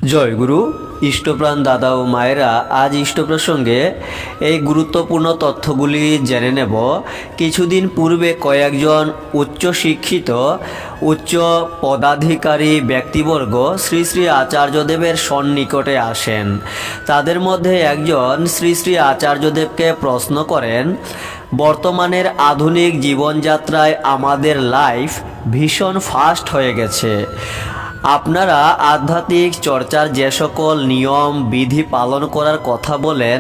জয় গুরু। ইষ্টপ্রাণ দাদা ও মায়েরা, আজ ইষ্ট প্রসঙ্গে এই গুরুত্বপূর্ণ তথ্যগুলি জেনে নেব। কিছুদিন পূর্বে কয়েকজন উচ্চশিক্ষিত উচ্চ পদাধিকারী ব্যক্তিবর্গ শ্রী শ্রী আচার্যদেবের সন্নিকটে আসেন। তাদের মধ্যে একজন শ্রী শ্রী আচার্যদেবকে প্রশ্ন করেন, বর্তমানের আধুনিক জীবনযাত্রায় আমাদের লাইফ ভীষণ ফাস্ট হয়ে গেছে। আপনারা আধ্যাত্মিক চর্চার যে সকল নিয়ম বিধি পালন করার কথা বলেন,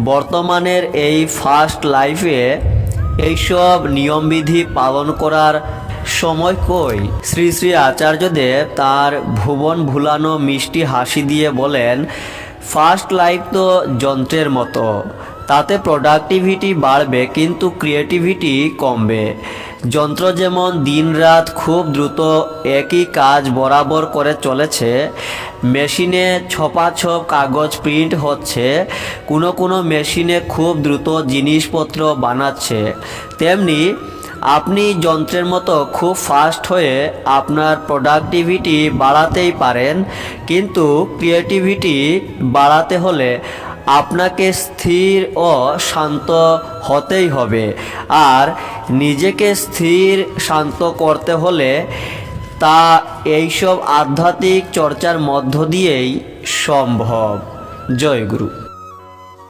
বর্তমানের এই ফাস্ট লাইফে এইসব নিয়মবিধি পালন করার সময় কই? শ্রী শ্রী আচার্যদেব তার ভুবন ভুলানো মিষ্টি হাসি দিয়ে বলেন, ফাস্ট লাইফ তো যন্ত্রের মতো, তাতে প্রোডাক্টিভিটি বাড়বে কিন্তু ক্রিয়েটিভিটি কমবে। যন্ত্র যেমন দিনরাত খুব দ্রুত একই কাজ বরাবর করে চলেছে, মেশিনে ছপাছপ কাগজ প্রিন্ট হচ্ছে, কোনো মেশিনে খুব দ্রুত জিনিসপত্র বানাচ্ছে, তেমনি আপনি যন্ত্রের মতো খুব ফাস্ট হয়ে আপনার প্রোডাক্টিভিটি বাড়াতেই পারেন, কিন্তু ক্রিয়েটিভিটি বাড়াতে হলে আপনাকে স্থির ও শান্ত হতেই হবে। আর নিজেকে স্থির শান্ত করতে হলে তা এইসব আধ্যাত্মিক চর্চার মধ্য দিয়েই সম্ভব। জয় গুরু।